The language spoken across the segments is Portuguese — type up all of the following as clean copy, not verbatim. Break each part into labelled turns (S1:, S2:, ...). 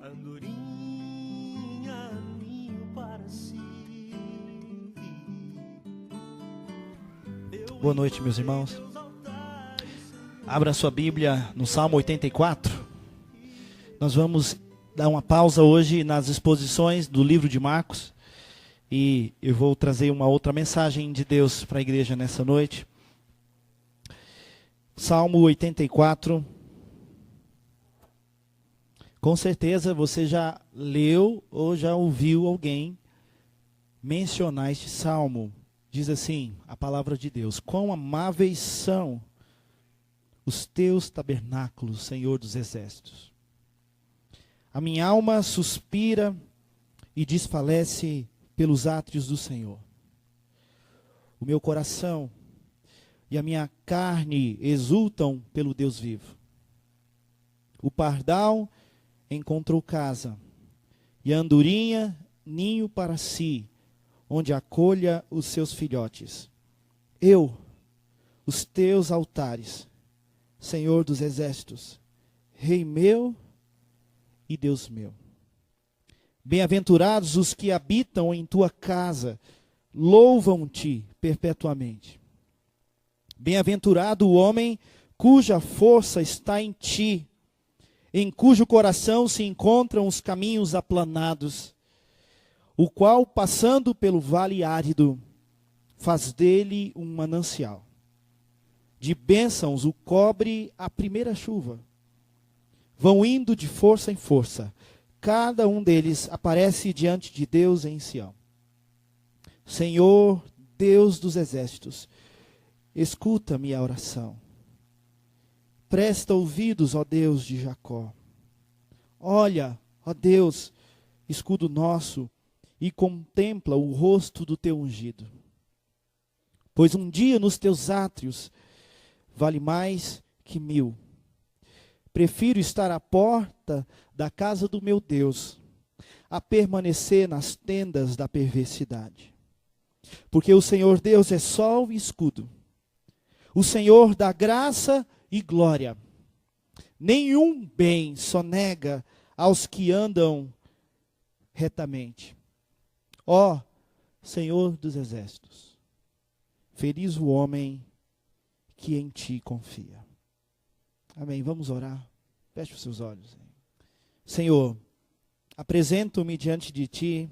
S1: Andorinha, ninho para si.
S2: Boa noite, meus irmãos. Abra sua Bíblia no Salmo 84. Nós vamos dar uma pausa hoje nas exposições do livro de Marcos. E eu vou trazer uma outra mensagem de Deus para a igreja nessa noite. Salmo 84. Com certeza você já leu ou já ouviu alguém mencionar este salmo. Diz assim, a palavra de Deus: quão amáveis são os teus tabernáculos, Senhor dos exércitos. A minha alma suspira e desfalece pelos átrios do Senhor. O meu coração e a minha carne exultam pelo Deus vivo. O pardal encontrou casa, e a andorinha ninho para si, onde acolha os seus filhotes. Eu, os teus altares, Senhor dos exércitos, Rei meu e Deus meu. Bem-aventurados os que habitam em tua casa, louvam-te perpetuamente. Bem-aventurado o homem cuja força está em ti, em cujo coração se encontram os caminhos aplanados, o qual, passando pelo vale árido, faz dele um manancial. De bênçãos o cobre a primeira chuva. Vão indo de força em força. Cada um deles aparece diante de Deus em Sião. Senhor, Deus dos exércitos, escuta minha oração. Presta ouvidos, ó Deus de Jacó. Olha, ó Deus, escudo nosso, e contempla o rosto do teu ungido. Pois um dia nos teus átrios vale mais que 1000. Prefiro estar à porta da casa do meu Deus, a permanecer nas tendas da perversidade. Porque o Senhor Deus é sol e escudo. O Senhor dá graça e glória. Nenhum bem sonega aos que andam retamente. Ó Senhor dos exércitos, feliz o homem que em ti confia. Amém. Vamos orar. Feche os seus olhos. Senhor, apresento-me diante de ti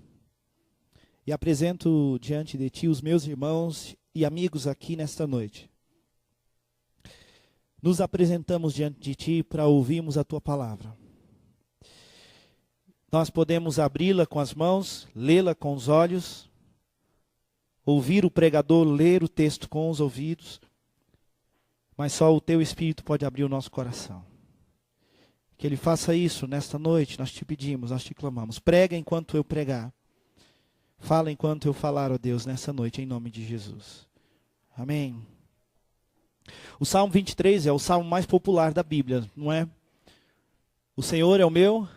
S2: e apresento diante de ti os meus irmãos e amigos aqui nesta noite. Nos apresentamos diante de ti para ouvirmos a tua palavra. Nós podemos abri-la com as mãos, lê-la com os olhos, ouvir o pregador ler o texto com os ouvidos, mas só o teu Espírito pode abrir o nosso coração. Que ele faça isso nesta noite, nós te pedimos, nós te clamamos. Prega enquanto eu pregar. Fala enquanto eu falar, ó Deus, nessa noite, em nome de Jesus. Amém. O Salmo 23 é o salmo mais popular da Bíblia, não é? O Senhor é o meu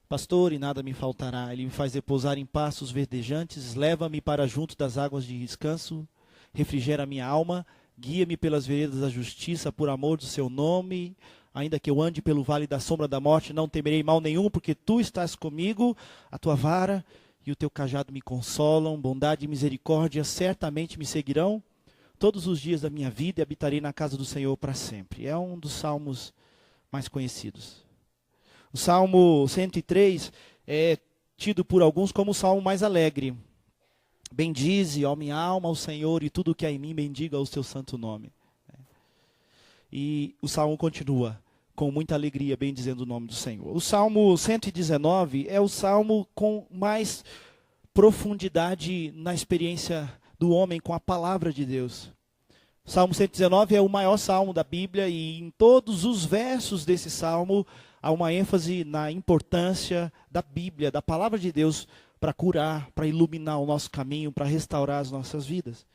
S2: pastor e nada me faltará. Ele me faz repousar em pastos verdejantes, leva-me para junto das águas de descanso, refrigera minha alma, guia-me pelas veredas da justiça por amor do seu nome. Ainda que eu ande pelo vale da sombra da morte, não temerei mal nenhum, porque tu estás comigo, a tua vara e o teu cajado me consolam. Bondade e misericórdia certamente me seguirão todos os dias da minha vida e habitarei na casa do Senhor para sempre. É um dos salmos mais conhecidos. O Salmo 103 é tido por alguns como o salmo mais alegre. Bendize, ó minha alma, ao Senhor, e tudo que há em mim bendiga o seu santo nome. E o salmo continua com muita alegria, bendizendo o nome do Senhor. O Salmo 119 é o salmo com mais profundidade na experiência do homem com a palavra de Deus. O Salmo 119 é o maior salmo da Bíblia e em todos os versos desse salmo há uma ênfase na importância da Bíblia, da palavra de Deus para curar, para iluminar o nosso caminho, para restaurar as nossas vidas.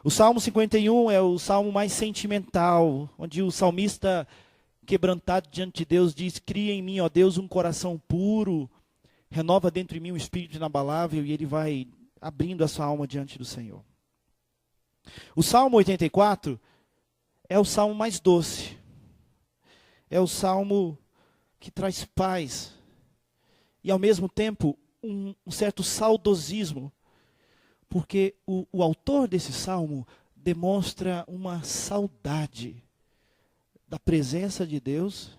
S2: O Salmo 51 é o salmo mais sentimental, onde o salmista, quebrantado diante de Deus, diz: cria em mim, ó Deus, um coração puro, renova dentro de mim um espírito inabalável, e ele vai abrindo a sua alma diante do Senhor. O Salmo 84 é o salmo mais doce. É o salmo que traz paz. e ao mesmo tempo um certo saudosismo, porque o autor desse salmo demonstra uma saudade da presença de Deus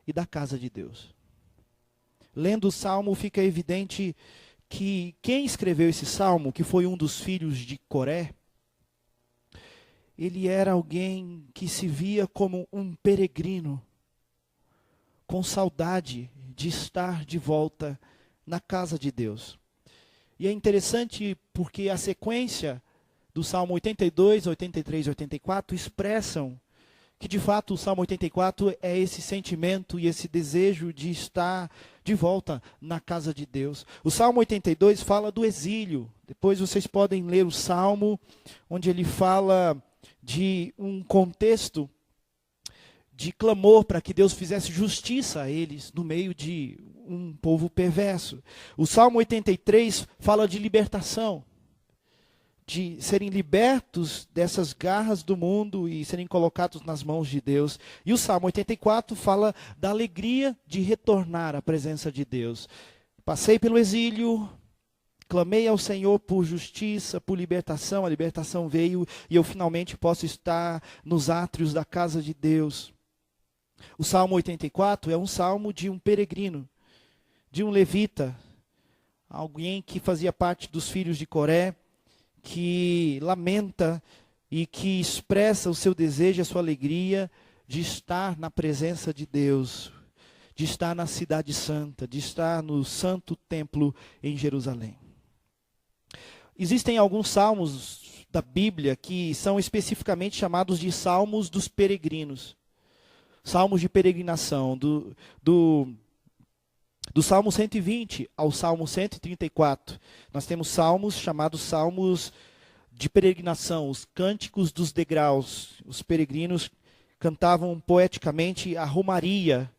S2: e da casa de Deus. Lendo o salmo fica evidente que quem escreveu esse salmo, que foi um dos filhos de Coré, ele era alguém que se via como um peregrino, com saudade de estar de volta na casa de Deus. E é interessante porque a sequência do Salmo 82, 83 e 84 expressam que de fato o Salmo 84 é esse sentimento e esse desejo de estar de volta na casa de Deus. O Salmo 82 fala do exílio. Depois vocês podem ler o Salmo, onde ele fala de um contexto de clamor para que Deus fizesse justiça a eles no meio de um povo perverso. O Salmo 83 fala de libertação, de serem libertos dessas garras do mundo e serem colocados nas mãos de Deus. E o Salmo 84 fala da alegria de retornar à presença de Deus. Passei pelo exílio, clamei ao Senhor por justiça, por libertação, a libertação veio e eu finalmente posso estar nos átrios da casa de Deus. O Salmo 84 é um salmo de um peregrino, de um levita, alguém que fazia parte dos filhos de Coré, que lamenta e que expressa o seu desejo, a sua alegria de estar na presença de Deus, de estar na cidade santa, de estar no santo templo em Jerusalém. Existem alguns salmos da Bíblia que são especificamente chamados de salmos dos peregrinos. Salmos de peregrinação, do Salmo 120 ao Salmo 134. Nós temos salmos chamados salmos de peregrinação, os cânticos dos degraus. Os peregrinos cantavam poeticamente a romaria,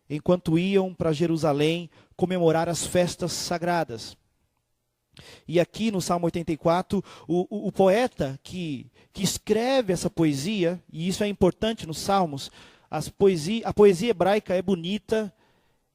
S2: enquanto iam para Jerusalém comemorar as festas sagradas. E aqui no Salmo 84, o poeta que escreve essa poesia, e isso é importante nos salmos, a poesia hebraica é bonita,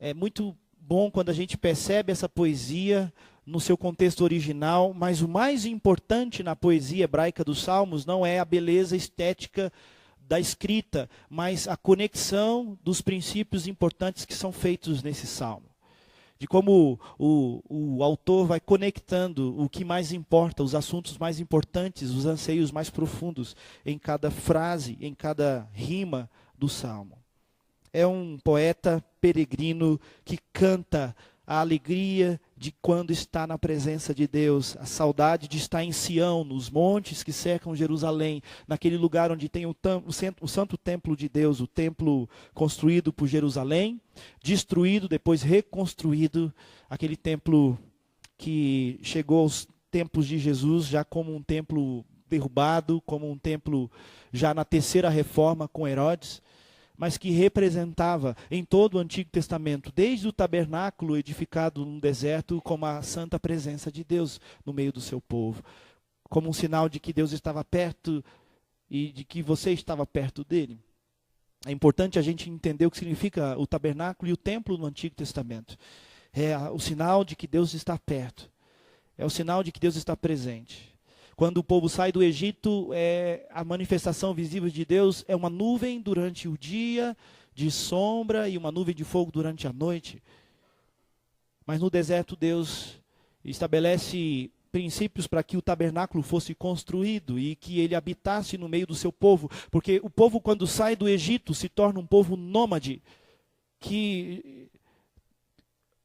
S2: é muito bom quando a gente percebe essa poesia no seu contexto original, mas o mais importante na poesia hebraica dos salmos não é a beleza estética da escrita, mas a conexão dos princípios importantes que são feitos nesse salmo. De como o autor vai conectando o que mais importa, os assuntos mais importantes, os anseios mais profundos em cada frase, em cada rima do salmo. É um poeta peregrino que canta a alegria de quando está na presença de Deus, a saudade de estar em Sião, nos montes que cercam Jerusalém, naquele lugar onde tem o santo templo de Deus, o templo construído por Jerusalém, destruído, depois reconstruído, aquele templo que chegou aos tempos de Jesus já como um templo derrubado, como um templo já na terceira reforma com Herodes, mas que representava em todo o Antigo Testamento, desde o tabernáculo edificado no deserto, como a santa presença de Deus no meio do seu povo, como um sinal de que Deus estava perto e de que você estava perto dele. É importante a gente entender o que significa o tabernáculo e o templo no Antigo Testamento. É o sinal de que Deus está perto, é o sinal de que Deus está presente. Quando o povo sai do Egito, a manifestação visível de Deus é uma nuvem durante o dia, de sombra, e uma nuvem de fogo durante a noite. Mas no deserto Deus estabelece princípios para que o tabernáculo fosse construído e que ele habitasse no meio do seu povo. Porque o povo, quando sai do Egito, se torna um povo nômade, que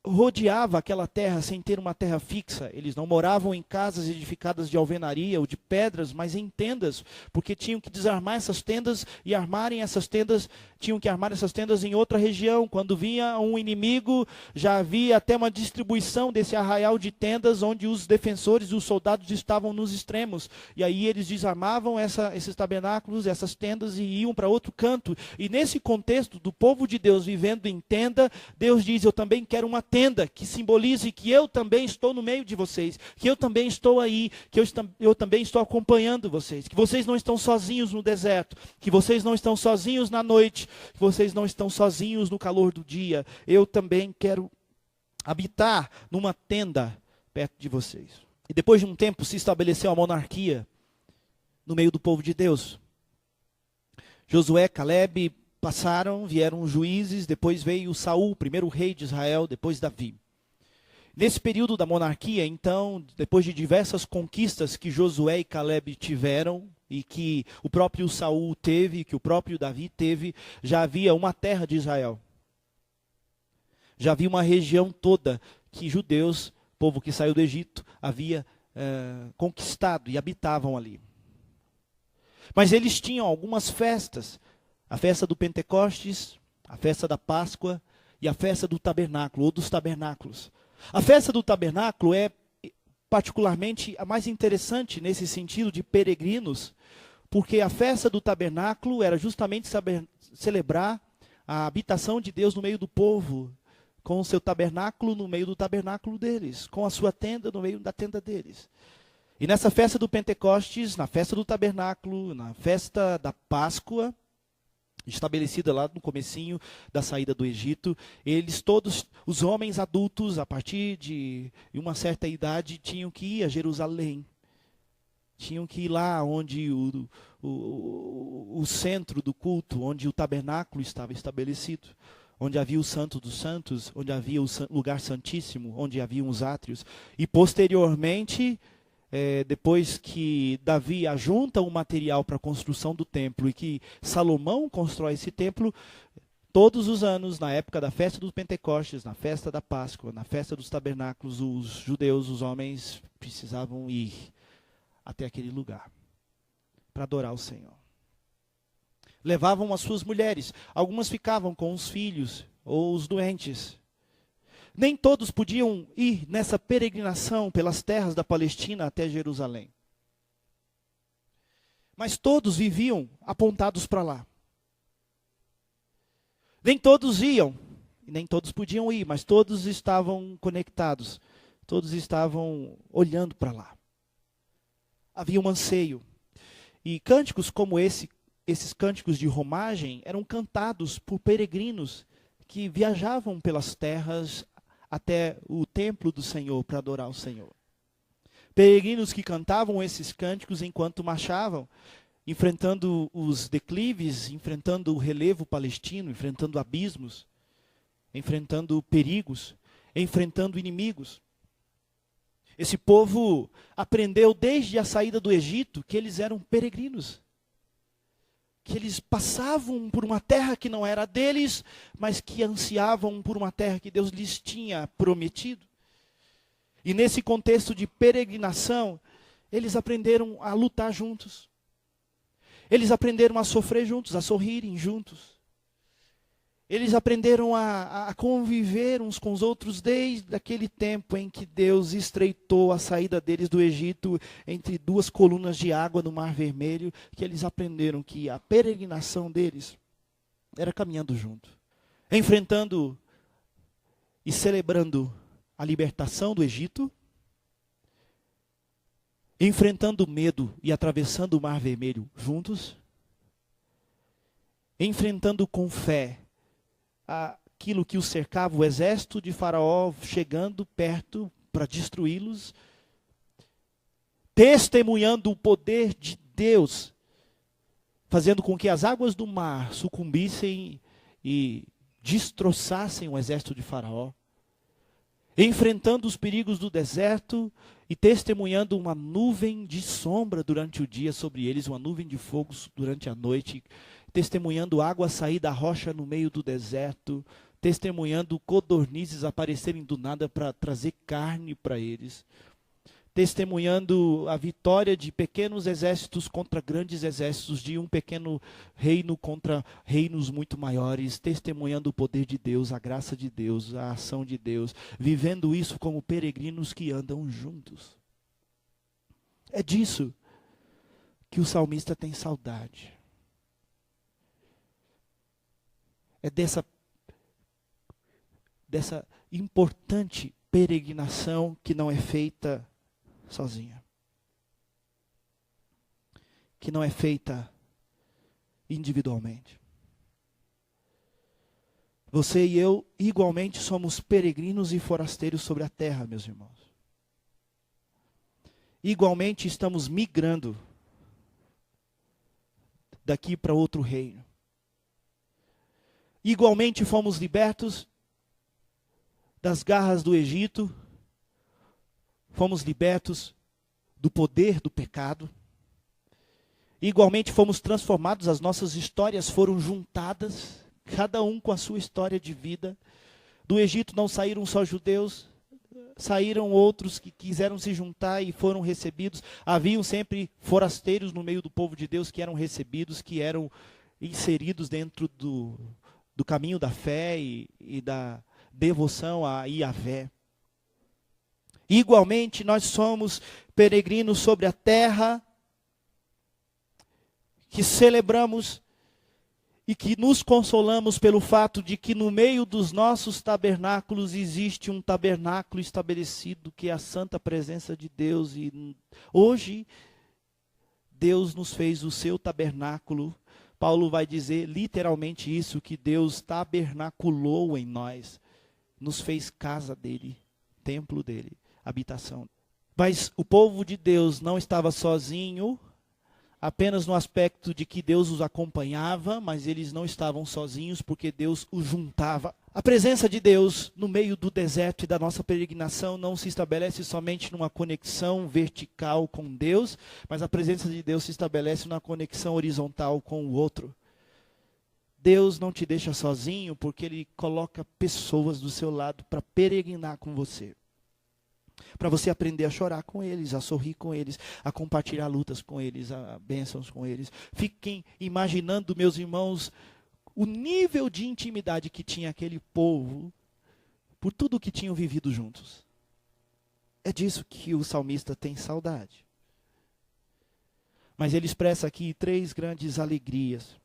S2: rodeava aquela terra sem ter uma terra fixa. Eles não moravam em casas edificadas de alvenaria ou de pedras, mas em tendas, porque tinham que desarmar essas tendas e armarem essas tendas, tinham que armar essas tendas em outra região. Quando vinha um inimigo, já havia até uma distribuição desse arraial de tendas, onde os defensores e os soldados estavam nos extremos. E aí eles desarmavam esses tabernáculos, essas tendas, e iam para outro canto. E nesse contexto do povo de Deus vivendo em tenda, Deus diz: eu também quero uma tenda que simbolize que eu também estou no meio de vocês, que eu também estou aí, que eu também estou acompanhando vocês, que vocês não estão sozinhos no deserto, que vocês não estão sozinhos na noite, que vocês não estão sozinhos no calor do dia. Eu também quero habitar numa tenda perto de vocês. E depois de um tempo se estabeleceu a monarquia no meio do povo de Deus. Josué, Caleb passaram, vieram juízes, depois veio Saul, o primeiro rei de Israel, depois Davi. Nesse período da monarquia, então, depois de diversas conquistas que Josué e Caleb tiveram, e que o próprio Saul teve, que o próprio Davi teve, já havia uma terra de Israel. Já havia uma região toda que judeus, povo que saiu do Egito, havia conquistado e habitavam ali. Mas eles tinham algumas festas, a festa do Pentecostes, a festa da Páscoa e a festa do tabernáculo, ou dos tabernáculos. A festa do tabernáculo é particularmente a mais interessante nesse sentido de peregrinos, porque a festa do tabernáculo era justamente celebrar a habitação de Deus no meio do povo, com o seu tabernáculo no meio do tabernáculo deles, com a sua tenda no meio da tenda deles. E nessa festa do Pentecostes, na festa do tabernáculo, na festa da Páscoa, estabelecida lá no comecinho da saída do Egito, eles todos, os homens adultos, a partir de uma certa idade, tinham que ir a Jerusalém. Tinham que ir lá onde o centro do culto, onde o tabernáculo estava estabelecido, onde havia o Santo dos Santos, onde havia o lugar santíssimo, onde haviam os átrios. E posteriormente, depois que Davi ajunta o material para a construção do templo e que Salomão constrói esse templo, todos os anos, na época da festa dos Pentecostes, na festa da Páscoa, na festa dos tabernáculos, os judeus, os homens, precisavam ir até aquele lugar para adorar o Senhor. Levavam as suas mulheres, algumas ficavam com os filhos ou os doentes. Nem todos podiam ir nessa peregrinação pelas terras da Palestina até Jerusalém. Mas todos viviam apontados para lá. Nem todos iam, nem todos podiam ir, mas todos estavam conectados. Todos estavam olhando para lá. Havia um anseio. E cânticos como esses cânticos de romagem eram cantados por peregrinos que viajavam pelas terras até o templo do Senhor para adorar o Senhor. Peregrinos que cantavam esses cânticos enquanto marchavam, enfrentando os declives, enfrentando o relevo palestino, enfrentando abismos, enfrentando perigos, enfrentando inimigos. Esse povo aprendeu desde a saída do Egito que eles eram peregrinos. Que eles passavam por uma terra que não era deles, mas que ansiavam por uma terra que Deus lhes tinha prometido. E nesse contexto de peregrinação, eles aprenderam a lutar juntos. Eles aprenderam a sofrer juntos, a sorrirem juntos. Eles aprenderam a conviver uns com os outros desde aquele tempo em que Deus estreitou a saída deles do Egito entre duas colunas de água no Mar Vermelho, que eles aprenderam que a peregrinação deles era caminhando junto, enfrentando e celebrando a libertação do Egito, enfrentando o medo e atravessando o Mar Vermelho juntos, enfrentando com fé aquilo que os cercava, o exército de Faraó chegando perto para destruí-los, testemunhando o poder de Deus, fazendo com que as águas do mar sucumbissem e destroçassem o exército de Faraó, enfrentando os perigos do deserto e testemunhando uma nuvem de sombra durante o dia sobre eles, uma nuvem de fogo durante a noite, testemunhando água sair da rocha no meio do deserto, testemunhando codornizes aparecerem do nada para trazer carne para eles, testemunhando a vitória de pequenos exércitos contra grandes exércitos, de um pequeno reino contra reinos muito maiores, testemunhando o poder de Deus, a graça de Deus, a ação de Deus, vivendo isso como peregrinos que andam juntos. É disso que o salmista tem saudade. É dessa importante peregrinação que não é feita sozinha. Que não é feita individualmente. Você e eu, igualmente, somos peregrinos e forasteiros sobre a terra, meus irmãos. Igualmente, estamos migrando daqui para outro reino. Igualmente, fomos libertos das garras do Egito. Fomos libertos do poder do pecado. Igualmente, fomos transformados, as nossas histórias foram juntadas. Cada um com a sua história de vida. Do Egito não saíram só judeus, saíram outros que quiseram se juntar e foram recebidos. Haviam sempre forasteiros no meio do povo de Deus que eram recebidos, que eram inseridos dentro do caminho da fé e da devoção a Yahvé. Igualmente, nós somos peregrinos sobre a terra, que celebramos e que nos consolamos pelo fato de que no meio dos nossos tabernáculos existe um tabernáculo estabelecido, que é a santa presença de Deus. E hoje, Deus nos fez o seu tabernáculo. Paulo vai dizer literalmente isso, que Deus tabernaculou em nós, nos fez casa dele, templo dele, habitação. Mas o povo de Deus não estava sozinho, apenas no aspecto de que Deus os acompanhava, mas eles não estavam sozinhos porque Deus os juntava. A presença de Deus no meio do deserto e da nossa peregrinação não se estabelece somente numa conexão vertical com Deus, mas a presença de Deus se estabelece numa conexão horizontal com o outro. Deus não te deixa sozinho porque Ele coloca pessoas do seu lado para peregrinar com você. Para você aprender a chorar com eles, a sorrir com eles, a compartilhar lutas com eles, a bênçãos com eles. Fiquem imaginando, meus irmãos, o nível de intimidade que tinha aquele povo por tudo o que tinham vivido juntos. É disso que o salmista tem saudade. Mas ele expressa aqui 3 grandes alegrias.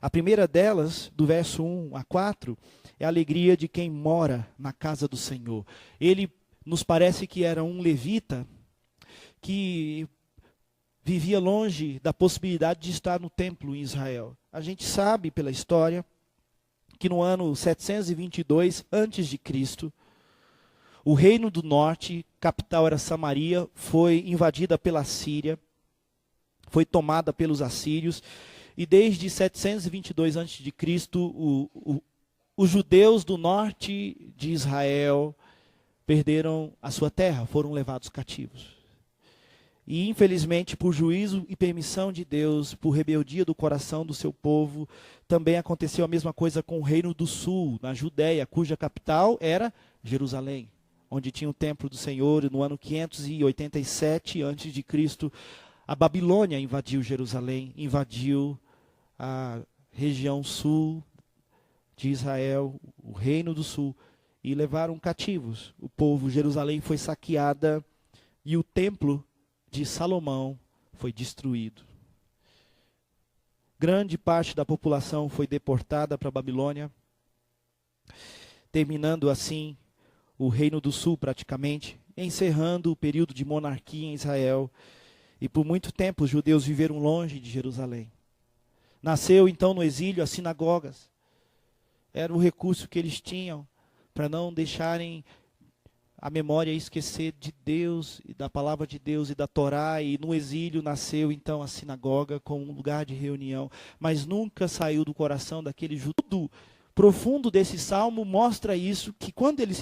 S2: A primeira delas, do verso 1 a 4, é a alegria de quem mora na casa do Senhor. Ele nos parece que era um levita que vivia longe da possibilidade de estar no templo em Israel. A gente sabe pela história que no ano 722 a.C., o reino do norte, capital era Samaria, foi invadida pela Síria, foi tomada pelos assírios, e desde 722 a.C., os judeus do norte de Israel perderam a sua terra, foram levados cativos. E infelizmente, por juízo e permissão de Deus, por rebeldia do coração do seu povo, também aconteceu a mesma coisa com o reino do sul, na Judéia, cuja capital era Jerusalém, onde tinha o templo do Senhor. E no ano 587 a.C., a Babilônia invadiu Jerusalém, invadiu a região sul de Israel, o reino do sul, e levaram cativos. O povo, Jerusalém foi saqueada e o templo de Salomão foi destruído. Grande parte da população foi deportada para a Babilônia, terminando assim o reino do sul praticamente, encerrando o período de monarquia em Israel. E por muito tempo os judeus viveram longe de Jerusalém. Nasceu então no exílio as sinagogas. Era o recurso que eles tinham para não deixarem a memória esquecer de Deus, e da palavra de Deus e da Torá. E no exílio nasceu então a sinagoga como um lugar de reunião, mas nunca saiu do coração daquele judeu. Profundo desse salmo mostra isso, que quando ele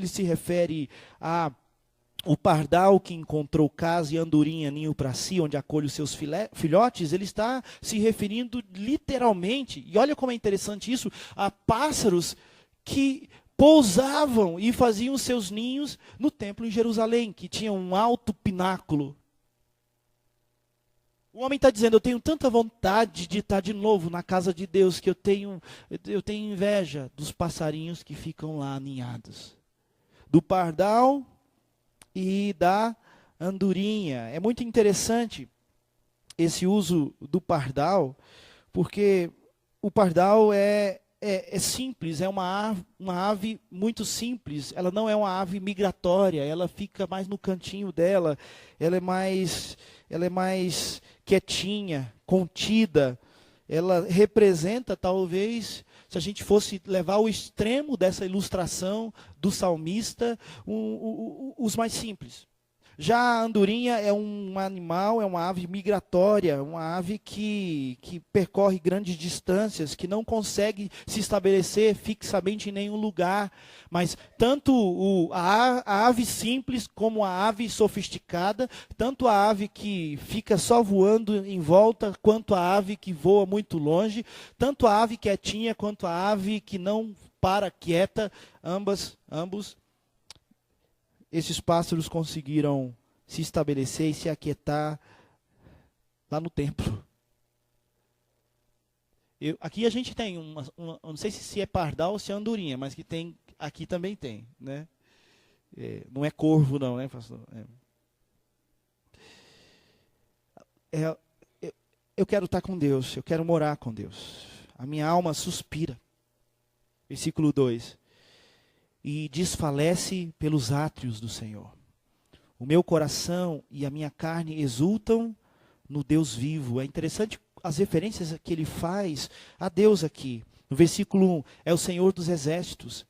S2: se refere a o pardal que encontrou casa e andorinha ninho para si, onde acolhe os seus filhotes, ele está se referindo literalmente, e olha como é interessante isso, a pássaros que pousavam e faziam seus ninhos no templo em Jerusalém, que tinha um alto pináculo. O homem está dizendo, eu tenho tanta vontade de estar de novo na casa de Deus, que eu tenho inveja dos passarinhos que ficam lá aninhados. Do pardal e da andorinha. É muito interessante esse uso do pardal, porque o pardal é simples, é uma ave muito simples. Ela não é uma ave migratória, ela fica mais no cantinho dela, ela é mais quietinha, contida. ela representa, talvez, se a gente fosse levar ao extremo dessa ilustração do salmista, os mais simples. Já a andorinha é um animal, é uma ave migratória, uma ave que percorre grandes distâncias, que não consegue se estabelecer fixamente em nenhum lugar. Mas tanto a ave simples como a ave sofisticada, tanto a ave que fica só voando em volta, quanto a ave que voa muito longe, tanto a ave quietinha quanto a ave que não para quieta, ambos esses pássaros conseguiram se estabelecer e se aquietar lá no templo. Aqui a gente tem não sei se é pardal ou se é andorinha, mas que tem, aqui também tem, né? Não é corvo não, né, pastor? Eu quero estar com Deus, eu quero morar com Deus. A minha alma suspira. Versículo 2. E desfalece pelos átrios do Senhor. O meu coração e a minha carne exultam no Deus vivo. É interessante as referências que ele faz a Deus aqui. No versículo 1, é o Senhor dos exércitos.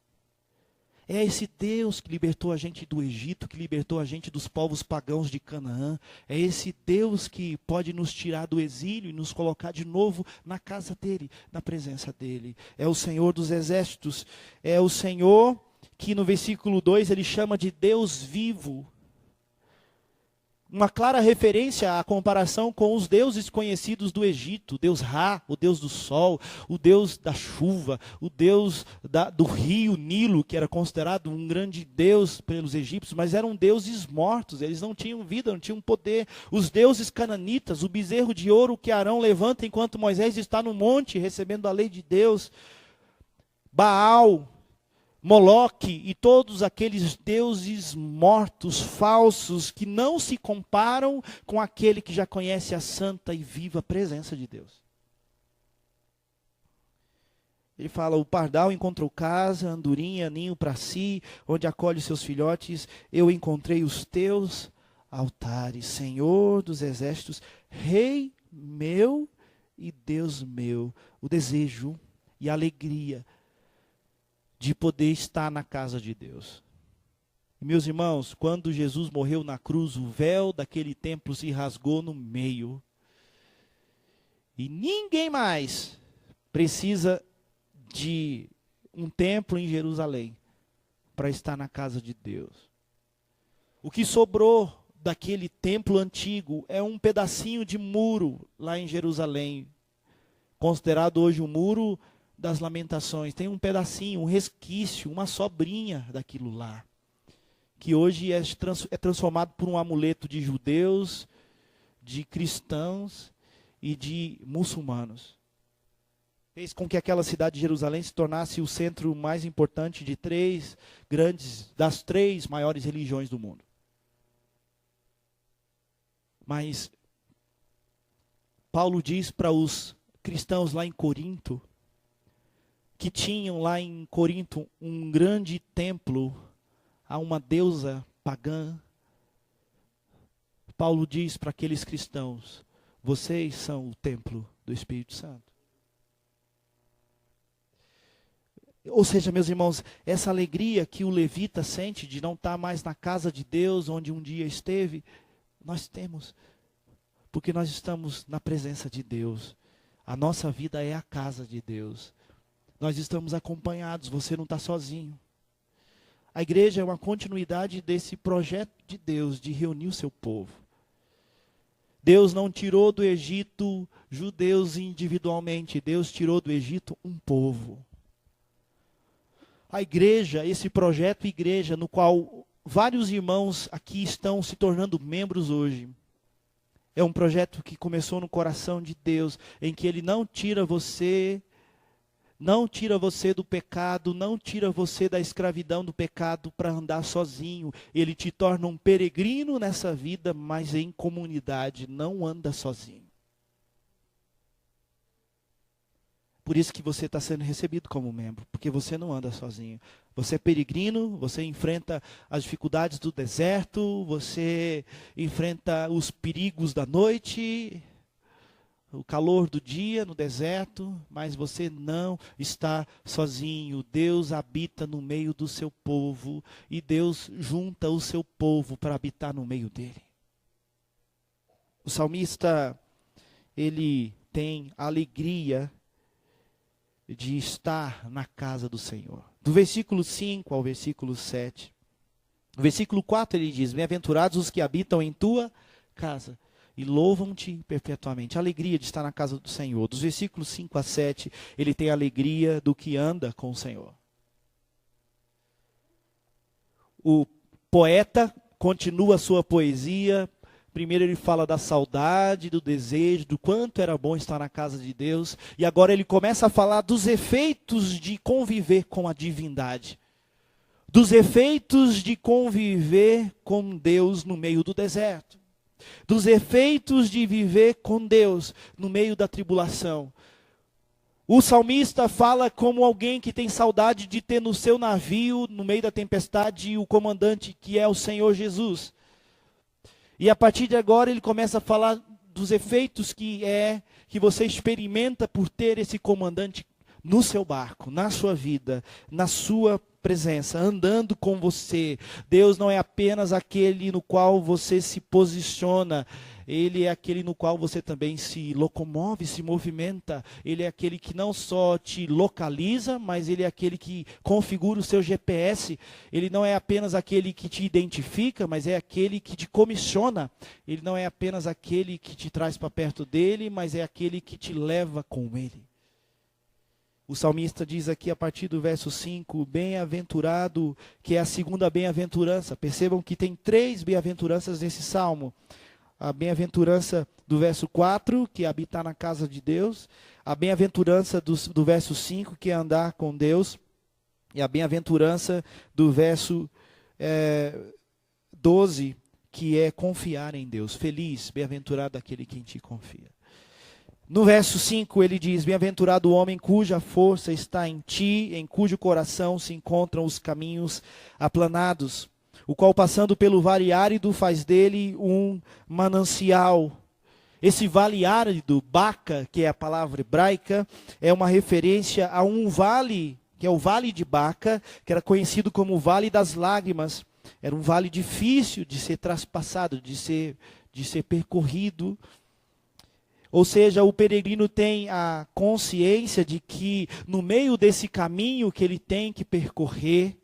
S2: É esse Deus que libertou a gente do Egito, que libertou a gente dos povos pagãos de Canaã. É esse Deus que pode nos tirar do exílio e nos colocar de novo na casa dele, na presença dele. É o Senhor dos exércitos. É o Senhor que no versículo 2 ele chama de Deus vivo. Uma clara referência à comparação com os deuses conhecidos do Egito. O Deus Ra, o Deus do sol, o Deus da chuva, o Deus do rio Nilo, que era considerado um grande Deus pelos egípcios, mas eram deuses mortos, eles não tinham vida, não tinham poder. Os deuses cananitas, o bezerro de ouro que Arão levanta enquanto Moisés está no monte recebendo a lei de Deus. Baal, Moloque e todos aqueles deuses mortos, falsos, que não se comparam com aquele que já conhece a santa e viva presença de Deus. Ele fala, o pardal encontrou casa, andorinha, ninho para si, onde acolhe seus filhotes. Eu encontrei os teus altares, Senhor dos exércitos, Rei meu e Deus meu. O desejo e a alegria de poder estar na casa de Deus. E, meus irmãos, quando Jesus morreu na cruz, o véu daquele templo se rasgou no meio. E ninguém mais precisa de um templo em Jerusalém para estar na casa de Deus. O que sobrou daquele templo antigo é um pedacinho de muro lá em Jerusalém, considerado hoje o muro das lamentações. Tem um pedacinho, um resquício, uma sobrinha daquilo lá, que hoje é transformado por um amuleto de judeus, de cristãos e de muçulmanos. Fez com que aquela cidade de Jerusalém se tornasse o centro mais importante de das três maiores religiões do mundo. Mas Paulo diz para os cristãos lá em Corinto, que tinham lá em Corinto um grande templo a uma deusa pagã. Paulo diz para aqueles cristãos, vocês são o templo do Espírito Santo. Ou seja, meus irmãos, essa alegria que o levita sente de não estar mais na casa de Deus, onde um dia esteve, nós temos, porque nós estamos na presença de Deus. A nossa vida é a casa de Deus. Nós estamos acompanhados, você não está sozinho. A igreja é uma continuidade desse projeto de Deus, de reunir o seu povo. Deus não tirou do Egito judeus individualmente, Deus tirou do Egito um povo. A igreja, esse projeto igreja, no qual vários irmãos aqui estão se tornando membros hoje, é um projeto que começou no coração de Deus, em que Ele não tira você do pecado, não tira você da escravidão do pecado para andar sozinho. Ele te torna um peregrino nessa vida, mas em comunidade, não anda sozinho. Por isso que você está sendo recebido como membro, porque você não anda sozinho. Você é peregrino, você enfrenta as dificuldades do deserto, você enfrenta os perigos da noite, o calor do dia no deserto, mas você não está sozinho. Deus habita no meio do seu povo e Deus junta o seu povo para habitar no meio dele. O salmista, ele tem alegria de estar na casa do Senhor. Do versículo 5 ao versículo 7. No versículo 4 ele diz: bem-aventurados os que habitam em tua casa e louvam-te perpetuamente. A alegria de estar na casa do Senhor. Dos versículos 5 a 7, ele tem a alegria do que anda com o Senhor. O poeta continua a sua poesia. Primeiro ele fala da saudade, do desejo, do quanto era bom estar na casa de Deus. E agora ele começa a falar dos efeitos de conviver com a divindade. Dos efeitos de conviver com Deus no meio do deserto. Dos efeitos de viver com Deus no meio da tribulação. O salmista fala como alguém que tem saudade de ter no seu navio, no meio da tempestade, o comandante que é o Senhor Jesus. E a partir de agora ele começa a falar dos efeitos que você experimenta por ter esse comandante no seu barco, na sua vida, na sua presença, andando com você. Deus não é apenas aquele no qual você se posiciona, Ele é aquele no qual você também se locomove, se movimenta. Ele é aquele que não só te localiza, mas Ele é aquele que configura o seu GPS. Ele não é apenas aquele que te identifica, mas é aquele que te comissiona. Ele não é apenas aquele que te traz para perto dele, mas é aquele que te leva com Ele. O salmista diz aqui a partir do verso 5, bem-aventurado, que é a segunda bem-aventurança. Percebam que tem 3 bem-aventuranças nesse salmo. A bem-aventurança do verso 4, que é habitar na casa de Deus. A bem-aventurança do verso 5, que é andar com Deus. E a bem-aventurança do verso 12, que é confiar em Deus. Feliz, bem-aventurado aquele que em ti confia. No verso 5 ele diz, bem-aventurado o homem cuja força está em ti, em cujo coração se encontram os caminhos aplanados, o qual passando pelo vale árido faz dele um manancial. Esse vale árido, Baca, que é a palavra hebraica, é uma referência a um vale, que é o vale de Baca, que era conhecido como o vale das lágrimas. Era um vale difícil de ser traspassado, de ser percorrido. Ou seja, o peregrino tem a consciência de que no meio desse caminho que ele tem que percorrer,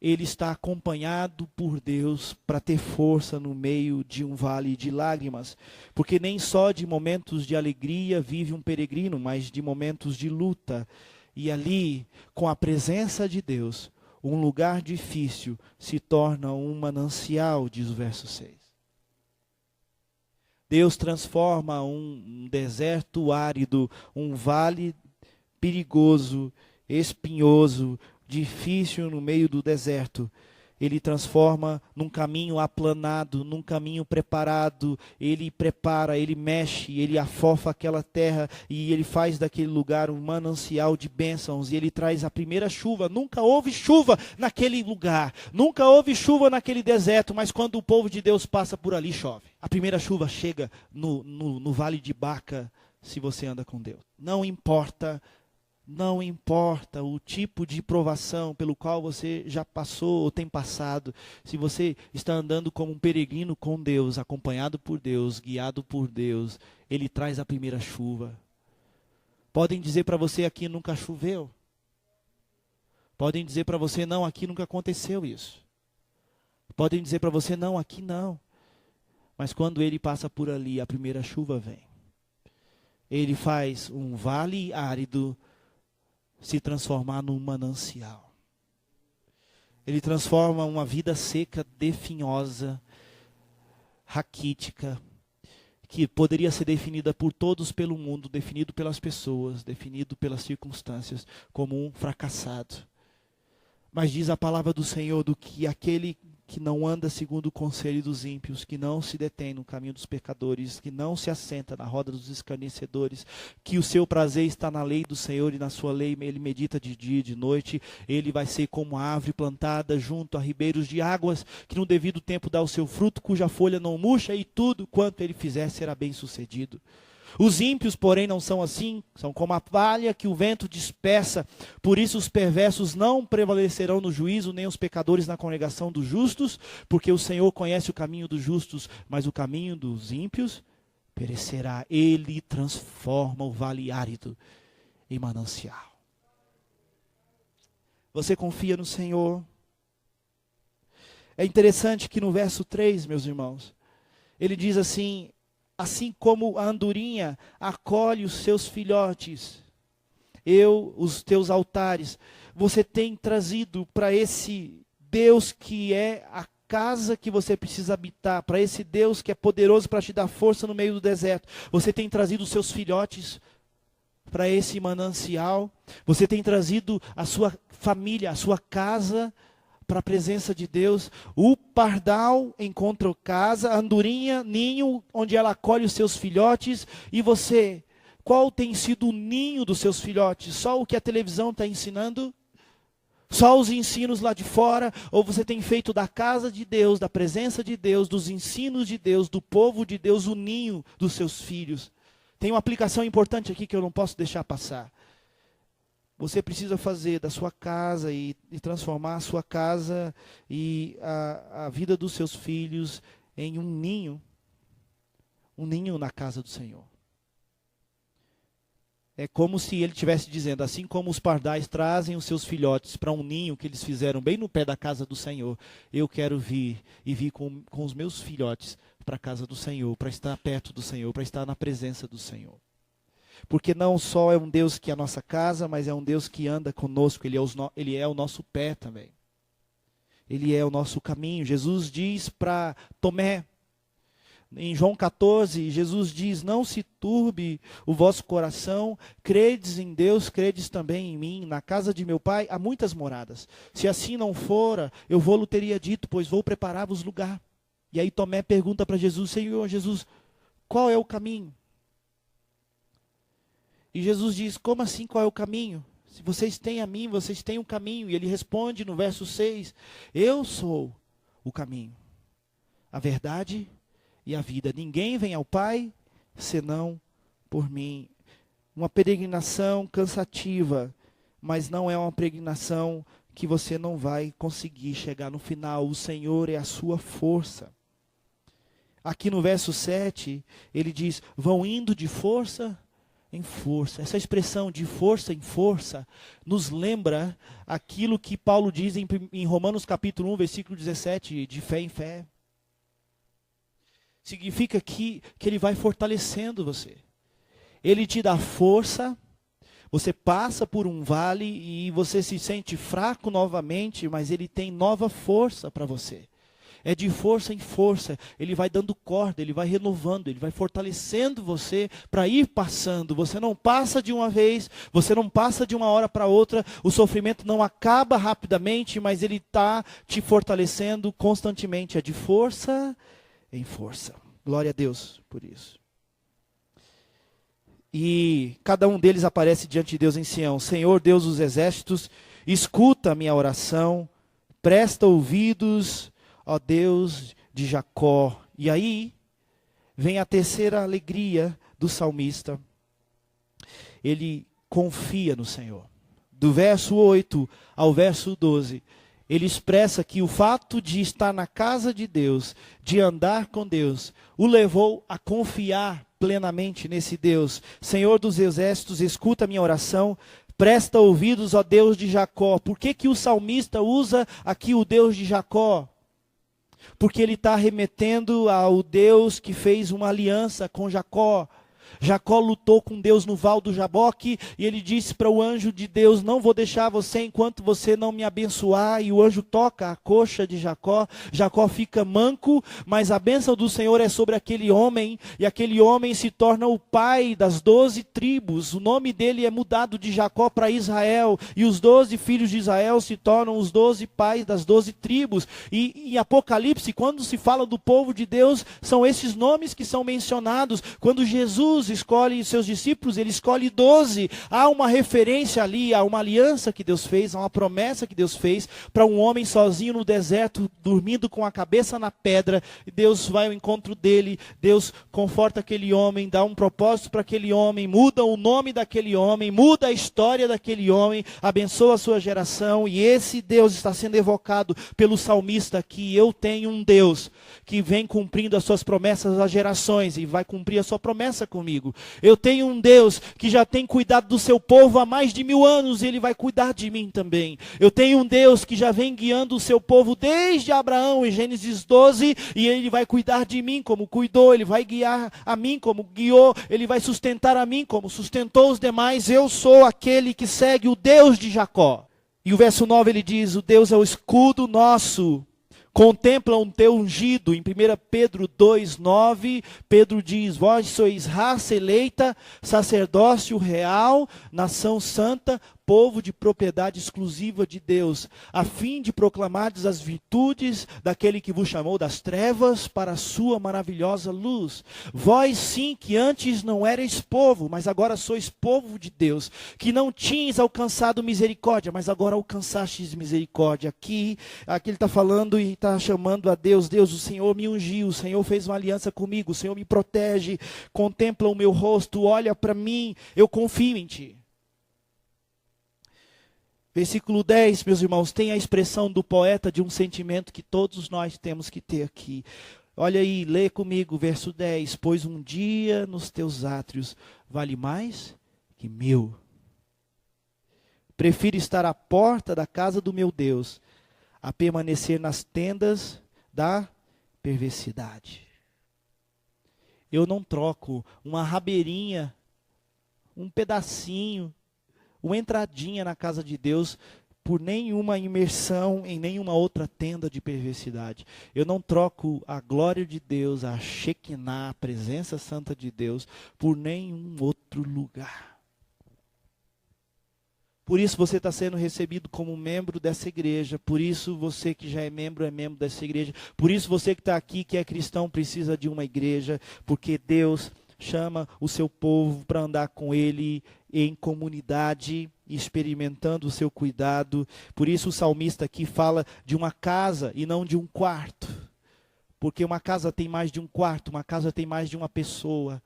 S2: ele está acompanhado por Deus para ter força no meio de um vale de lágrimas. Porque nem só de momentos de alegria vive um peregrino, mas de momentos de luta. E ali, com a presença de Deus, um lugar difícil se torna um manancial, diz o verso 6. Deus transforma um deserto árido, um vale perigoso, espinhoso, difícil no meio do deserto. Ele transforma num caminho aplanado, num caminho preparado. Ele prepara, ele mexe, ele afofa aquela terra e ele faz daquele lugar um manancial de bênçãos. E ele traz a primeira chuva. Nunca houve chuva naquele lugar, nunca houve chuva naquele deserto, mas quando o povo de Deus passa por ali, chove. A primeira chuva chega no vale de Baca, se você anda com Deus. Não importa o tipo de provação pelo qual você já passou ou tem passado, se você está andando como um peregrino com Deus, acompanhado por Deus, guiado por Deus, Ele traz a primeira chuva. Podem dizer para você, aqui nunca choveu. Podem dizer para você, não, aqui nunca aconteceu isso. Podem dizer para você, não, aqui não. Mas quando Ele passa por ali, a primeira chuva vem. Ele faz um vale árido se transformar num manancial. Ele transforma uma vida seca, definhosa, raquítica, que poderia ser definida por todos pelo mundo, definido pelas pessoas, definido pelas circunstâncias, como um fracassado. Mas diz a palavra do Senhor do que aquele que não anda segundo o conselho dos ímpios, que não se detém no caminho dos pecadores, que não se assenta na roda dos escarnecedores, que o seu prazer está na lei do Senhor e na sua lei ele medita de dia e de noite. Ele vai ser como a árvore plantada junto a ribeiros de águas, que no devido tempo dá o seu fruto, cuja folha não murcha, e tudo quanto ele fizer será bem sucedido. Os ímpios, porém, não são assim, são como a palha que o vento dispersa. Por isso os perversos não prevalecerão no juízo, nem os pecadores na congregação dos justos, porque o Senhor conhece o caminho dos justos, mas o caminho dos ímpios perecerá. Ele transforma o vale árido em manancial. Você confia no Senhor? É interessante que no verso 3, meus irmãos, ele diz assim: assim como a andorinha acolhe os seus filhotes, os teus altares, você tem trazido para esse Deus que é a casa que você precisa habitar, para esse Deus que é poderoso para te dar força no meio do deserto. Você tem trazido os seus filhotes para esse manancial. Você tem trazido a sua família, a sua casa para a presença de Deus. O pardal encontra casa, a andorinha, ninho, onde ela acolhe os seus filhotes. E você, qual tem sido o ninho dos seus filhotes? Só o que a televisão está ensinando? Só os ensinos lá de fora? Ou você tem feito da casa de Deus, da presença de Deus, dos ensinos de Deus, do povo de Deus, o ninho dos seus filhos? Tem uma aplicação importante aqui que eu não posso deixar passar. Você precisa fazer da sua casa e transformar a sua casa e a vida dos seus filhos em um ninho na casa do Senhor. É como se ele estivesse dizendo, assim como os pardais trazem os seus filhotes para um ninho que eles fizeram bem no pé da casa do Senhor, eu quero vir com os meus filhotes para a casa do Senhor, para estar perto do Senhor, para estar na presença do Senhor. Porque não só é um Deus que é a nossa casa, mas é um Deus que anda conosco, Ele é o nosso pé também. Ele é o nosso caminho. Jesus diz para Tomé, em João 14, Jesus diz: não se turbe o vosso coração, credes em Deus, credes também em mim. Na casa de meu Pai há muitas moradas. Se assim não fora, eu vou-lo teria dito, pois vou preparar-vos lugar. E aí Tomé pergunta para Jesus: Senhor Jesus, qual é o caminho? E Jesus diz: como assim qual é o caminho? Se vocês têm a mim, vocês têm um caminho. E ele responde no verso 6, eu sou o caminho, a verdade e a vida. Ninguém vem ao Pai senão por mim. Uma peregrinação cansativa, mas não é uma peregrinação que você não vai conseguir chegar no final. O Senhor é a sua força. Aqui no verso 7, ele diz: vão indo de força em força. Essa expressão de força em força nos lembra aquilo que Paulo diz em Romanos capítulo 1, versículo 17, de fé em fé. Significa que ele vai fortalecendo você. Ele te dá força, você passa por um vale e você se sente fraco novamente, mas ele tem nova força para você. É de força em força, ele vai dando corda, ele vai renovando, ele vai fortalecendo você para ir passando. Você não passa de uma vez, você não passa de uma hora para outra, o sofrimento não acaba rapidamente, mas ele está te fortalecendo constantemente. É de força em força. Glória a Deus por isso. E cada um deles aparece diante de Deus em Sião. Senhor Deus dos exércitos, escuta a minha oração, presta ouvidos, ó Deus de Jacó. E aí vem a terceira alegria do salmista. Ele confia no Senhor. Do verso 8 ao verso 12, ele expressa que o fato de estar na casa de Deus, de andar com Deus, o levou a confiar plenamente nesse Deus. Senhor dos exércitos, escuta a minha oração, presta ouvidos, ó Deus de Jacó. Por que o salmista usa aqui o Deus de Jacó? Porque ele está remetendo ao Deus que fez uma aliança com Jacó. Jacó lutou com Deus no Val do Jaboque e ele disse para o anjo de Deus: não vou deixar você enquanto você não me abençoar. E o anjo toca a coxa de Jacó, Jacó fica manco, mas a bênção do Senhor é sobre aquele homem, e aquele homem se torna o pai das 12 tribos. O nome dele é mudado de Jacó para Israel, e os 12 filhos de Israel se tornam os 12 pais das 12 tribos. E em Apocalipse, quando se fala do povo de Deus, são esses nomes que são mencionados. Quando Jesus Jesus escolhe seus discípulos, ele escolhe 12. Há uma referência ali, há uma aliança que Deus fez, há uma promessa que Deus fez para um homem sozinho no deserto, dormindo com a cabeça na pedra. Deus vai ao encontro dele, Deus conforta aquele homem, dá um propósito para aquele homem, muda o nome daquele homem, muda a história daquele homem, abençoa a sua geração. E esse Deus está sendo evocado pelo salmista aqui. Eu tenho um Deus que vem cumprindo as suas promessas às gerações e vai cumprir a sua promessa comigo. Eu tenho um Deus que já tem cuidado do seu povo há mais de 1000 anos e ele vai cuidar de mim também. Eu tenho um Deus que já vem guiando o seu povo desde Abraão em Gênesis 12 e ele vai cuidar de mim como cuidou, ele vai guiar a mim como guiou, ele vai sustentar a mim como sustentou os demais. Eu sou aquele que segue o Deus de Jacó. E o verso 9 ele diz, o Deus é o escudo nosso. Contempla um teu ungido. Em 1 Pedro 2,9, Pedro diz, vós sois raça eleita, sacerdócio real, nação santa, povo de propriedade exclusiva de Deus, a fim de proclamardes as virtudes daquele que vos chamou das trevas para a sua maravilhosa luz. Vós sim, que antes não erais povo, mas agora sois povo de Deus, que não tinhas alcançado misericórdia, mas agora alcançastes misericórdia. Aqui ele está falando e está chamando a Deus. Deus, o Senhor me ungiu, o Senhor fez uma aliança comigo, o Senhor me protege, contempla o meu rosto, olha para mim, eu confio em Ti. Versículo 10, meus irmãos, tem a expressão do poeta de um sentimento que todos nós temos que ter aqui. Olha aí, lê comigo, verso 10. Pois um dia nos teus átrios vale mais que 1000. Prefiro estar à porta da casa do meu Deus, a permanecer nas tendas da perversidade. Eu não troco uma rabeirinha, um pedacinho, uma entradinha na casa de Deus por nenhuma imersão em nenhuma outra tenda de perversidade. Eu não troco a glória de Deus, a Shekinah, a presença santa de Deus, por nenhum outro lugar. Por isso você está sendo recebido como membro dessa igreja. Por isso você que já é membro dessa igreja. Por isso você que está aqui, que é cristão, precisa de uma igreja. Porque Deus chama o seu povo para andar com Ele em comunidade, experimentando o seu cuidado. Por isso o salmista aqui fala de uma casa e não de um quarto. Porque uma casa tem mais de um quarto, uma casa tem mais de uma pessoa.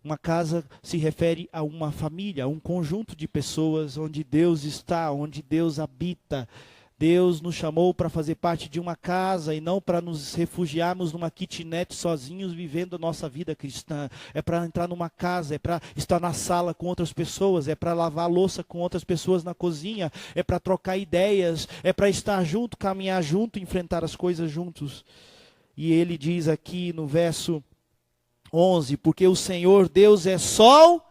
S2: Uma casa se refere a uma família, a um conjunto de pessoas onde Deus está, onde Deus habita. Deus nos chamou para fazer parte de uma casa e não para nos refugiarmos numa kitnet sozinhos vivendo a nossa vida cristã. É para entrar numa casa, é para estar na sala com outras pessoas, é para lavar a louça com outras pessoas na cozinha, é para trocar ideias, é para estar junto, caminhar junto, enfrentar as coisas juntos. E ele diz aqui no verso 11, porque o Senhor Deus é sol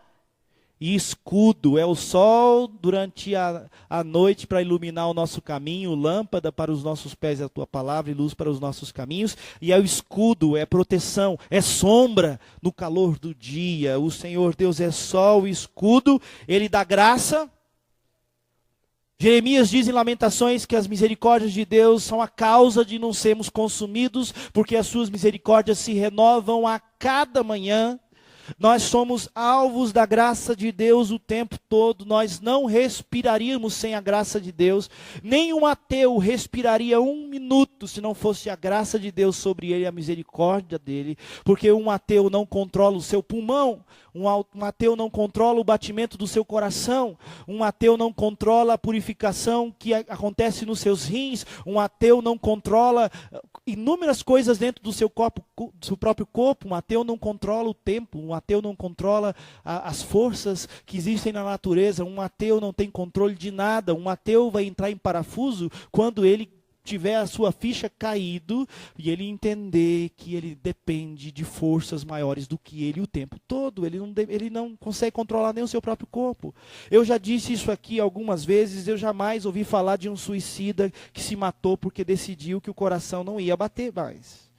S2: e escudo, é o sol durante a noite para iluminar o nosso caminho, lâmpada para os nossos pés é a tua palavra e luz para os nossos caminhos, e é o escudo, é proteção, é sombra no calor do dia. O Senhor Deus é sol e escudo, Ele dá graça. Jeremias diz em Lamentações que as misericórdias de Deus são a causa de não sermos consumidos, porque as suas misericórdias se renovam a cada manhã. Nós somos alvos da graça de Deus o tempo todo. Nós não respiraríamos sem a graça de Deus. Nenhum ateu respiraria um minuto se não fosse a graça de Deus sobre ele, a misericórdia dele. Porque um ateu não controla o seu pulmão. Um ateu não controla o batimento do seu coração. Um ateu não controla a purificação que acontece nos seus rins. Um ateu não controla inúmeras coisas dentro do seu próprio corpo. Um ateu não controla o tempo. Um ateu não controla as forças que existem na natureza. Um ateu não tem controle de nada. Um ateu vai entrar em parafuso quando ele tiver a sua ficha caído e ele entender que ele depende de forças maiores do que ele o tempo todo. Ele não consegue controlar nem o seu próprio corpo. Eu já disse isso aqui algumas vezes. Eu jamais ouvi falar de um suicida que se matou porque decidiu que o coração não ia bater mais.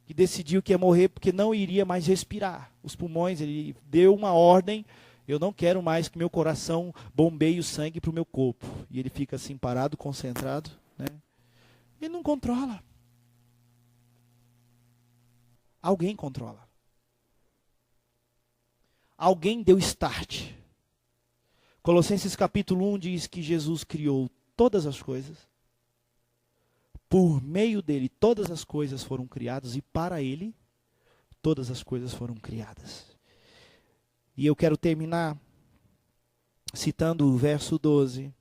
S2: Que decidiu que ia morrer porque não iria mais respirar. Os pulmões, ele deu uma ordem: eu não quero mais que meu coração bombeie o sangue para o meu corpo. E ele fica assim parado, concentrado, né? Ele não controla. Alguém controla. Alguém deu start. Colossenses capítulo 1 diz que Jesus criou todas as coisas. Por meio dele, todas as coisas foram criadas, e para ele, todas as coisas foram criadas. E eu quero terminar citando o verso 12.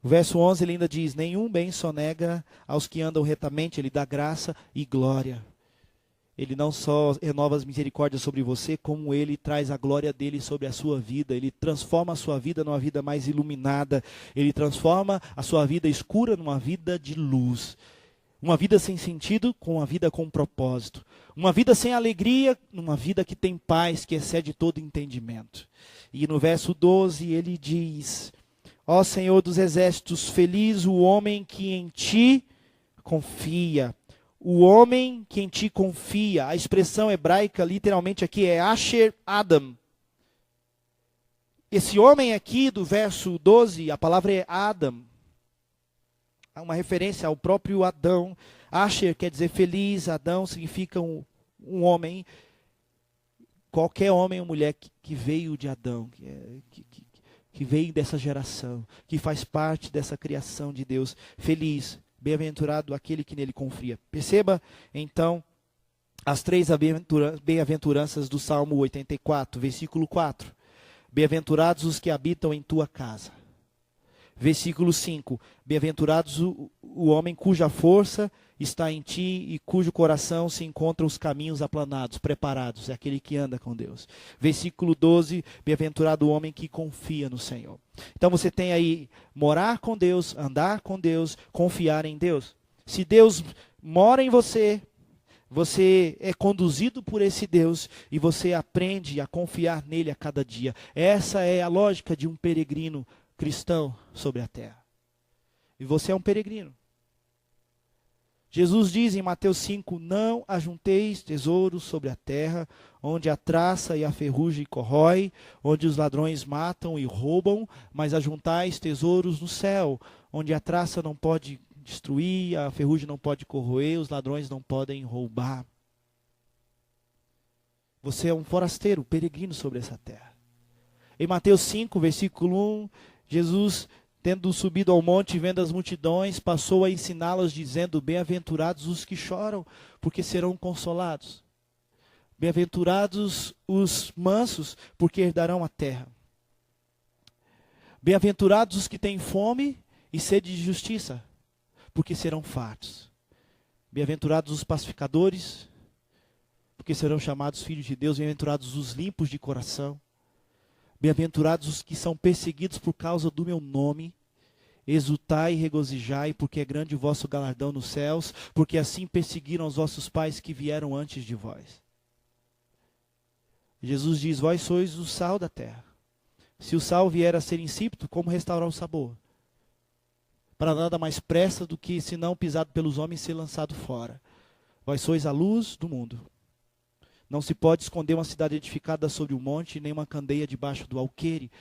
S2: O verso 11 ele ainda diz: nenhum bem sonega aos que andam retamente, ele dá graça e glória. Ele não só renova as misericórdias sobre você, como ele traz a glória dele sobre a sua vida. Ele transforma a sua vida numa vida mais iluminada. Ele transforma a sua vida escura numa vida de luz. Uma vida sem sentido com uma vida com propósito. Uma vida sem alegria, numa vida que tem paz, que excede todo entendimento. E no verso 12 ele diz: ó Senhor dos exércitos, feliz o homem que em ti confia. O homem que em ti confia. A expressão hebraica literalmente aqui é Asher Adam. Esse homem aqui do verso 12, a palavra é Adam. Há uma referência ao próprio Adão. Asher quer dizer feliz, Adão significa um homem. Qualquer homem ou mulher que veio de Adão, que veio dessa geração, que faz parte dessa criação de Deus, feliz. Bem-aventurado aquele que nele confia. Perceba, então, as três bem-aventuranças do Salmo 84, versículo 4. Bem-aventurados os que habitam em tua casa. Versículo 5. Bem-aventurados o homem cuja força está em ti e cujo coração se encontra os caminhos aplanados, preparados. É aquele que anda com Deus. Versículo 12. Bem-aventurado o homem que confia no Senhor. Então você tem aí morar com Deus, andar com Deus, confiar em Deus. Se Deus mora em você, você é conduzido por esse Deus e você aprende a confiar nele a cada dia. Essa é a lógica de um peregrino cristão sobre a terra. E você é um peregrino. Jesus diz em Mateus 5, não ajunteis tesouros sobre a terra, onde a traça e a ferrugem corrói, onde os ladrões matam e roubam, mas ajuntais tesouros no céu, onde a traça não pode destruir, a ferrugem não pode corroer, os ladrões não podem roubar. Você é um forasteiro, peregrino sobre essa terra. Em Mateus 5, versículo 1, Jesus, tendo subido ao monte e vendo as multidões, passou a ensiná-las, dizendo: bem-aventurados os que choram, porque serão consolados. Bem-aventurados os mansos, porque herdarão a terra. Bem-aventurados os que têm fome e sede de justiça, porque serão fartos. Bem-aventurados os pacificadores, porque serão chamados filhos de Deus. Bem-aventurados os limpos de coração. Bem-aventurados os que são perseguidos por causa do meu nome. Exultai e regozijai, porque é grande o vosso galardão nos céus, porque assim perseguiram os vossos pais que vieram antes de vós. Jesus diz: vós sois o sal da terra. Se o sal vier a ser insípido, como restaurar o sabor? Para nada mais presta do que, se não pisado pelos homens, ser lançado fora. Vós sois a luz do mundo. Não se pode esconder uma cidade edificada sobre um monte, nem uma candeia debaixo do alqueire.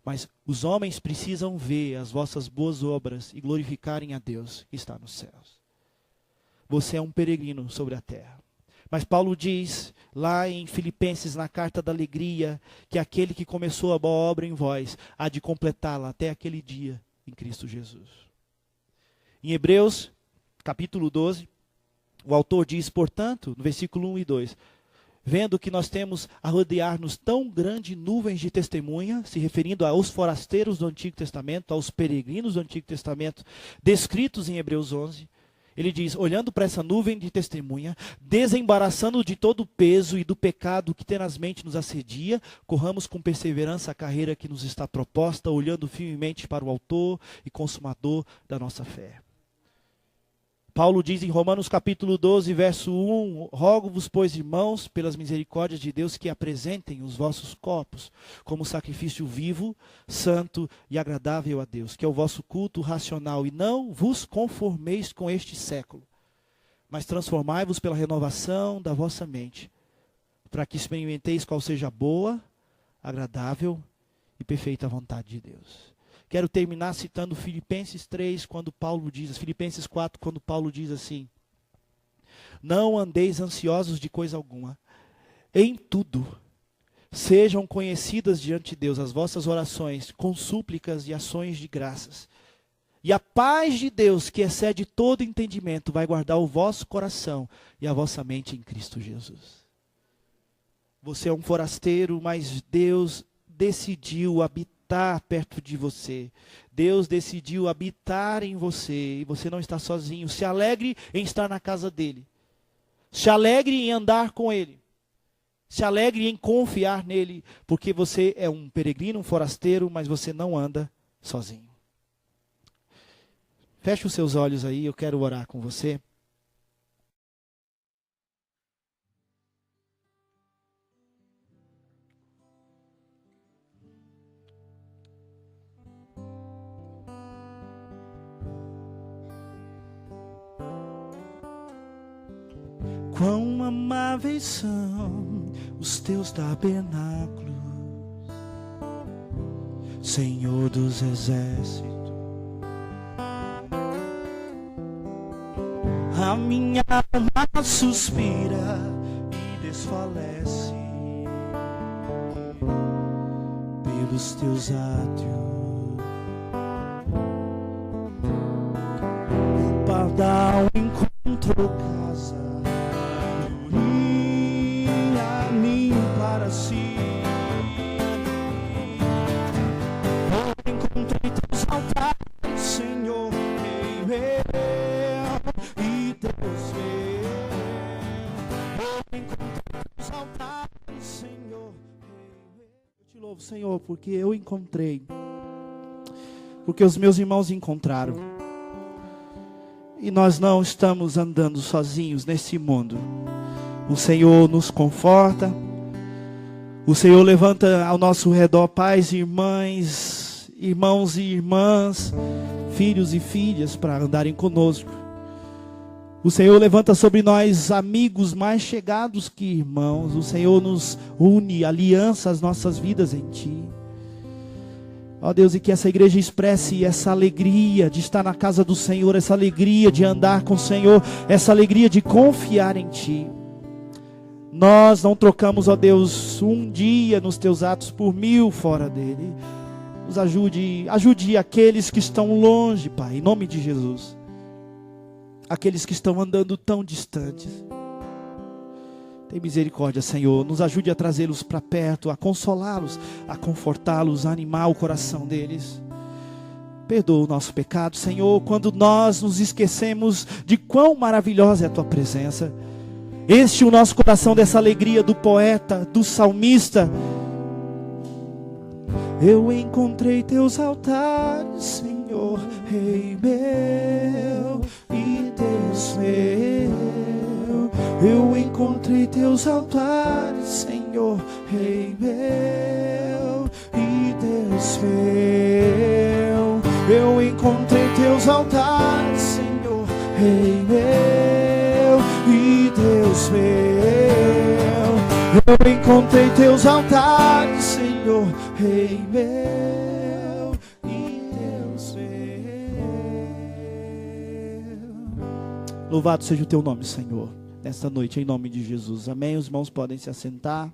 S2: Mas os homens precisam ver as vossas boas obras e glorificarem a Deus que está nos céus. Você é um peregrino sobre a terra. Mas Paulo diz, lá em Filipenses, na carta da alegria, que aquele que começou a boa obra em vós, há de completá-la até aquele dia em Cristo Jesus. Em Hebreus, capítulo 12, o autor diz, portanto, no versículo 1 e 2, vendo que nós temos a rodear-nos tão grande nuvens de testemunha, se referindo aos forasteiros do Antigo Testamento, aos peregrinos do Antigo Testamento, descritos em Hebreus 11, ele diz, olhando para essa nuvem de testemunha, desembaraçando de todo o peso e do pecado que tenazmente nos assedia, corramos com perseverança a carreira que nos está proposta, olhando firmemente para o autor e consumador da nossa fé. Paulo diz em Romanos capítulo 12, verso 1, rogo-vos, pois, irmãos, pelas misericórdias de Deus, que apresentem os vossos corpos como sacrifício vivo, santo e agradável a Deus, que é o vosso culto racional, e não vos conformeis com este século, mas transformai-vos pela renovação da vossa mente, para que experimenteis qual seja a boa, agradável e perfeita vontade de Deus. Quero terminar citando Filipenses 3, quando Paulo diz, Filipenses 4, quando Paulo diz assim, Não andeis ansiosos de coisa alguma. Em tudo, sejam conhecidas diante de Deus as vossas orações, com súplicas e ações de graças. E a paz de Deus, que excede todo entendimento, vai guardar o vosso coração e a vossa mente em Cristo Jesus. Você é um forasteiro, mas Deus decidiu habitar perto de você. Deus decidiu habitar em você e você não está sozinho. Se alegre em estar na casa dele. Se alegre em andar com ele. Se alegre em confiar nele, porque você é um peregrino, um forasteiro, mas você não anda sozinho. Feche os seus olhos aí, eu quero orar com você.
S1: Quão amáveis são os teus tabernáculos, Senhor dos exércitos. A minha alma suspira e desfalece pelos teus átrios. O pardal encontrou casa, a mim para si. Eu encontrei teus altares, Senhor, Rei meu e Deus meu. Eu encontrei teus altares, Senhor, Rei meu.
S2: Eu te louvo, Senhor, porque eu encontrei. Porque os meus irmãos encontraram. E nós não estamos andando sozinhos nesse mundo. O Senhor nos conforta. O Senhor levanta ao nosso redor pais e irmãs, irmãos e irmãs, filhos e filhas para andarem conosco. O Senhor levanta sobre nós amigos mais chegados que irmãos. O Senhor nos une, aliança as nossas vidas em Ti. Ó Deus, e que essa igreja expresse essa alegria de estar na casa do Senhor, essa alegria de andar com o Senhor, essa alegria de confiar em Ti. Nós não trocamos, ó Deus, um dia nos Teus atos por 1000 fora dele. Nos ajude aqueles que estão longe, Pai, em nome de Jesus. Aqueles que estão andando tão distantes. Tem misericórdia, Senhor. Nos ajude a trazê-los para perto, a consolá-los, a confortá-los, a animar o coração deles. Perdoa o nosso pecado, Senhor, quando nós nos esquecemos de quão maravilhosa é a Tua presença. Enche o nosso coração dessa alegria do poeta, do salmista.
S1: Eu encontrei Teus altares, Senhor, Rei meu e Deus meu. Eu encontrei Teus altares, Senhor, Rei meu e Deus meu. Eu encontrei Teus altares, Senhor, Rei meu e Deus meu. Eu encontrei Teus altares, Senhor, Rei meu e Deus meu.
S2: Louvado seja o Teu nome, Senhor, nesta noite, em nome de Jesus. Amém. Os irmãos podem se assentar.